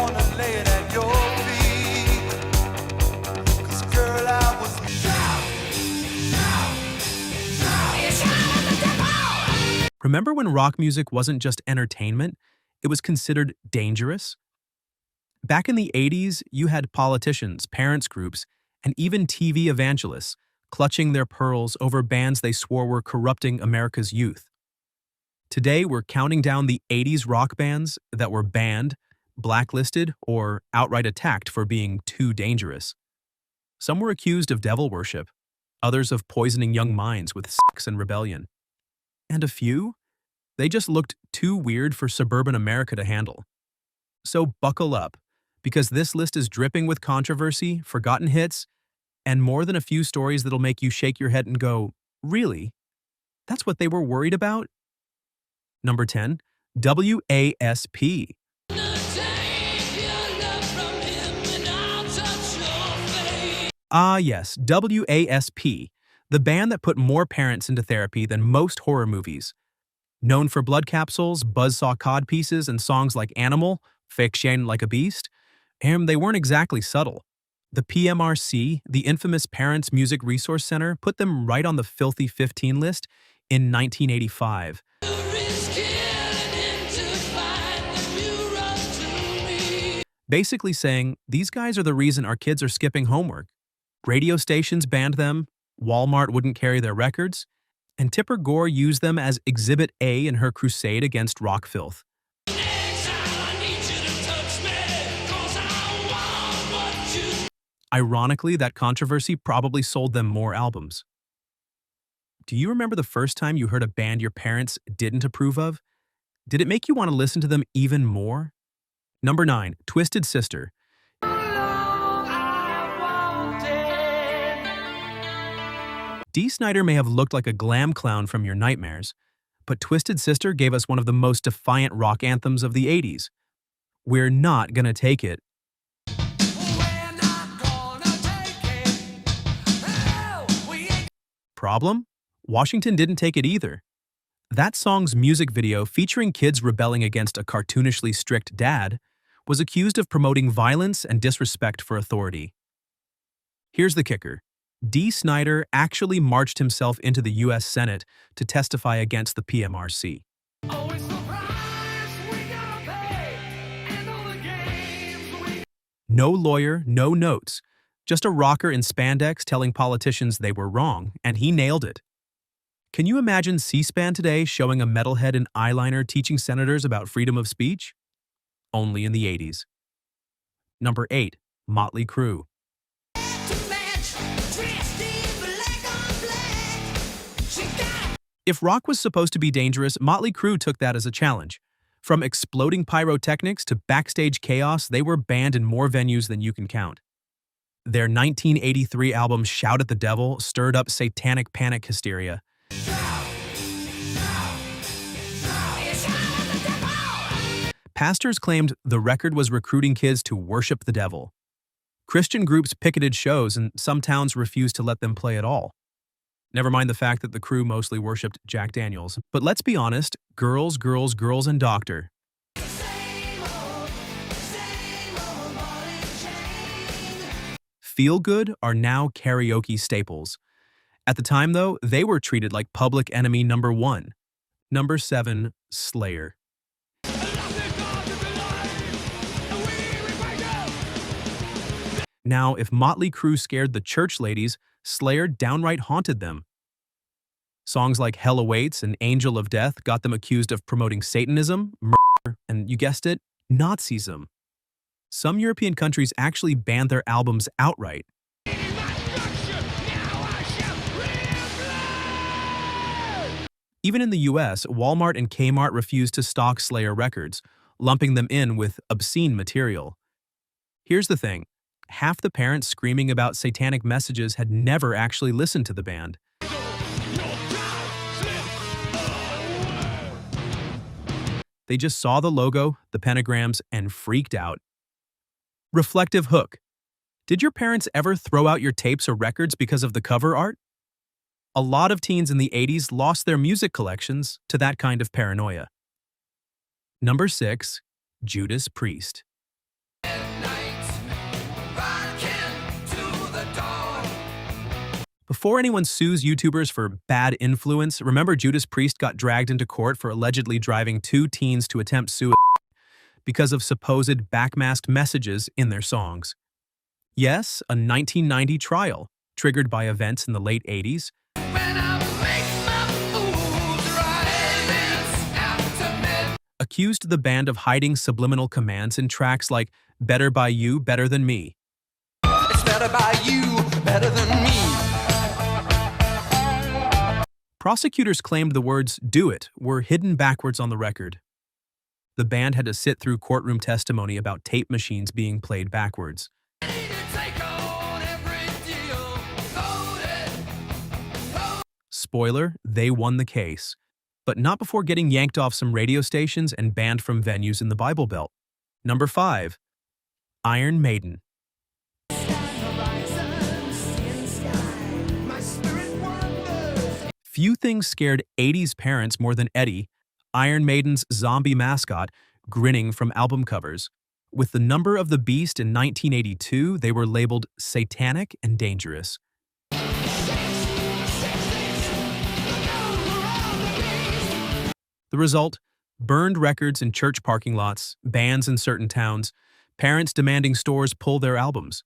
wanna lay it at your feet. 'Cause girl, I was Remember when rock music wasn't just entertainment, it was considered dangerous? Back in the 80s, you had politicians, parents groups, and even TV evangelists clutching their pearls over bands they swore were corrupting America's youth. Today, we're counting down the 80s rock bands that were banned, blacklisted, or outright attacked for being too dangerous. Some were accused of devil worship, others of poisoning young minds with sex and rebellion. And a few, they just looked too weird for suburban America to handle. So buckle up, because this list is dripping with controversy, forgotten hits, and more than a few stories that'll make you shake your head and go, really? That's what they were worried about? Number 10, W.A.S.P. Ah yes, W.A.S.P., the band that put more parents into therapy than most horror movies. Known for blood capsules, buzzsaw codpieces, and songs like Animal, Fake Shane Like a Beast, and they weren't exactly subtle. The PMRC, the infamous Parents Music Resource Center, put them right on the Filthy 15 list in 1985. Basically saying, these guys are the reason our kids are skipping homework. Radio stations banned them, Walmart wouldn't carry their records, and Tipper Gore used them as Exhibit A in her crusade against rock filth. Ironically, that controversy probably sold them more albums. Do you remember the first time you heard a band your parents didn't approve of? Did it make you want to listen to them even more? Number 9, Twisted Sister. Dee Snider may have looked like a glam clown from your nightmares, but Twisted Sister gave us one of the most defiant rock anthems of the 80s. We're not gonna take it. Problem? Washington didn't take it either. That song's music video, featuring kids rebelling against a cartoonishly strict dad, was accused of promoting violence and disrespect for authority. Here's the kicker. Dee Snider actually marched himself into the U.S. Senate to testify against the PMRC. No lawyer, no notes, just a rocker in spandex telling politicians they were wrong, and he nailed it. Can you imagine C-SPAN today showing a metalhead in eyeliner teaching senators about freedom of speech? Only in the 80s. Number 8, Motley Crüe. If rock was supposed to be dangerous, Motley Crüe took that as a challenge. From exploding pyrotechnics to backstage chaos, they were banned in more venues than you can count. Their 1983 album Shout at the Devil stirred up satanic panic hysteria. Pastors claimed the record was recruiting kids to worship the devil. Christian groups picketed shows, and some towns refused to let them play at all. Never mind the fact that the Crüe mostly worshipped Jack Daniels. But let's be honest, girls, girls, girls, and Doctor. Feel Good are now karaoke staples. At the time, though, they were treated like public enemy number 1. Number 7, Slayer. Now, if Motley Crüe scared the church ladies, Slayer downright haunted them. Songs like Hell Awaits and Angel of Death got them accused of promoting Satanism, murder, and, you guessed it, Nazism. Some European countries actually banned their albums outright. Even in the US, Walmart and Kmart refused to stock Slayer records, lumping them in with obscene material. Here's the thing. Half the parents screaming about satanic messages had never actually listened to the band. They just saw the logo, the pentagrams, and freaked out. Reflective hook. Did your parents ever throw out your tapes or records because of the cover art? A lot of teens in the 80s lost their music collections to that kind of paranoia. Number 6, Judas Priest. Before anyone sues YouTubers for bad influence, remember Judas Priest got dragged into court for allegedly driving two teens to attempt suicide because of supposed backmasked messages in their songs. Yes, a 1990 trial, triggered by events in the late 80s, accused the band of hiding subliminal commands in tracks like Better by You, Better Than Me. It's better by you, better than me. Prosecutors claimed the words "do it" were hidden backwards on the record. The band had to sit through courtroom testimony about tape machines being played backwards. Spoiler, they won the case, but not before getting yanked off some radio stations and banned from venues in the Bible Belt. Number 5. Iron Maiden. Few things scared 80s parents more than Eddie, Iron Maiden's zombie mascot, grinning from album covers. With the number of the beast in 1982, they were labeled satanic and dangerous. The result? Burned records in church parking lots, bans in certain towns, parents demanding stores pull their albums.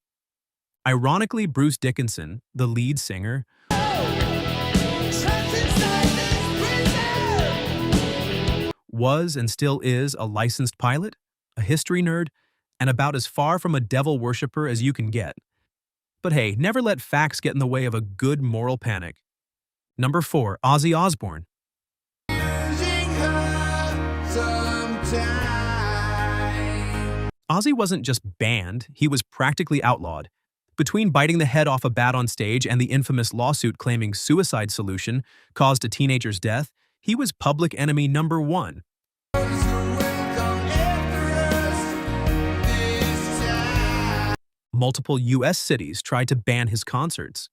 Ironically, Bruce Dickinson, the lead singer, was and still is a licensed pilot, a history nerd, and about as far from a devil worshiper as you can get. But hey, never let facts get in the way of a good moral panic. Number 4. Ozzy Osbourne. Ozzy wasn't just banned, he was practically outlawed. Between biting the head off a bat on stage and the infamous lawsuit claiming suicide solution caused a teenager's death, he was public enemy number 1. Multiple U.S. cities tried to ban his concerts.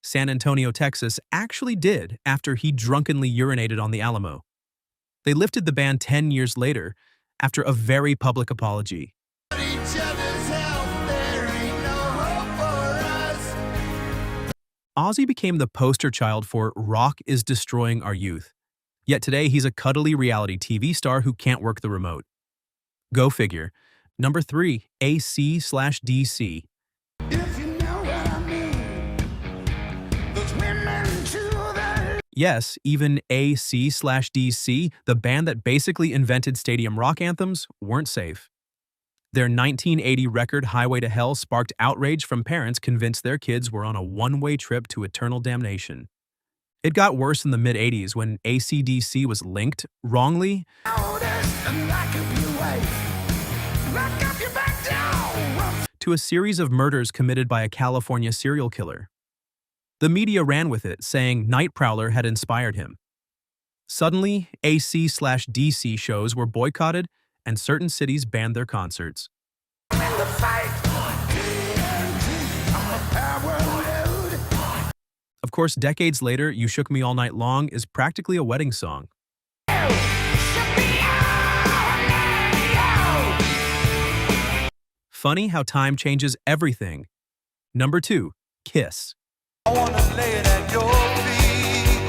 San Antonio, Texas actually did after he drunkenly urinated on the Alamo. They lifted the ban 10 years later after a very public apology. Ozzy became the poster child for "rock is destroying our youth." Yet today he's a cuddly reality TV star who can't work the remote. Go figure. Number 3. AC/DC. Yes, even AC/DC, the band that basically invented stadium rock anthems, weren't safe. Their 1980 record Highway to Hell sparked outrage from parents convinced their kids were on a one-way trip to eternal damnation. It got worse in the mid-80s when AC/DC was linked, wrongly, to a series of murders committed by a California serial killer. The media ran with it, saying Night Prowler had inspired him. Suddenly, AC/DC shows were boycotted and certain cities banned their concerts. Of course, decades later, You Shook Me All Night Long is practically a wedding song. Funny how time changes everything. Number 2. Kiss. I wanna lay it at your feet.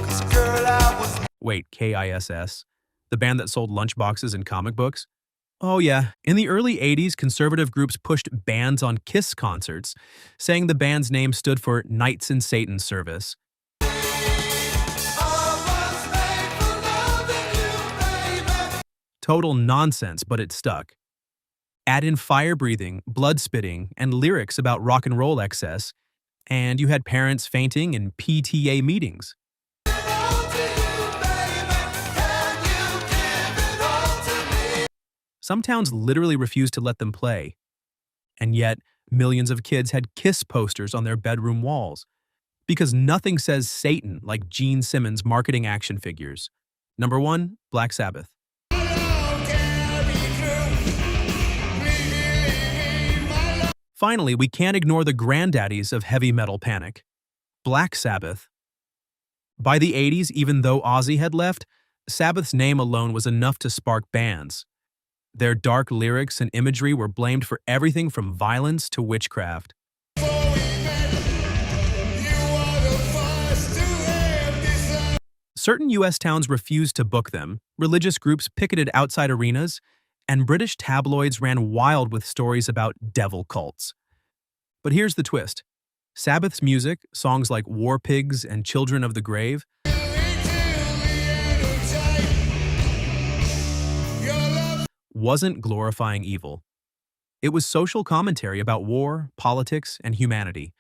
'Cause girl, I was Wait, KISS? The band that sold lunchboxes and comic books? Oh yeah, in the early 80s, conservative groups pushed bans on Kiss concerts, saying the band's name stood for Knights in Satan's Service. Total nonsense, but it stuck. Add in fire-breathing, blood-spitting, and lyrics about rock and roll excess, and you had parents fainting in PTA meetings. Some towns literally refused to let them play. And yet, millions of kids had Kiss posters on their bedroom walls. Because nothing says Satan like Gene Simmons' marketing action figures. Number 1. Black Sabbath. Finally, we can't ignore the granddaddies of heavy metal panic. Black Sabbath. By the 80s, even though Ozzy had left, Sabbath's name alone was enough to spark bans. Their dark lyrics and imagery were blamed for everything from violence to witchcraft. Certain U.S. towns refused to book them, religious groups picketed outside arenas, and British tabloids ran wild with stories about devil cults. But here's the twist. Sabbath's music, songs like War Pigs and Children of the Grave, wasn't glorifying evil. It was social commentary about war, politics, and humanity.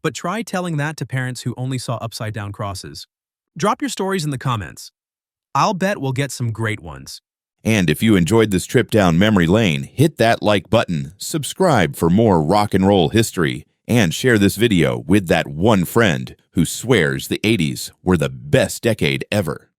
But try telling that to parents who only saw upside-down crosses. Drop your stories in the comments. I'll bet we'll get some great ones. And if you enjoyed this trip down memory lane, hit that like button, subscribe for more rock and roll history, and share this video with that one friend who swears the 80s were the best decade ever.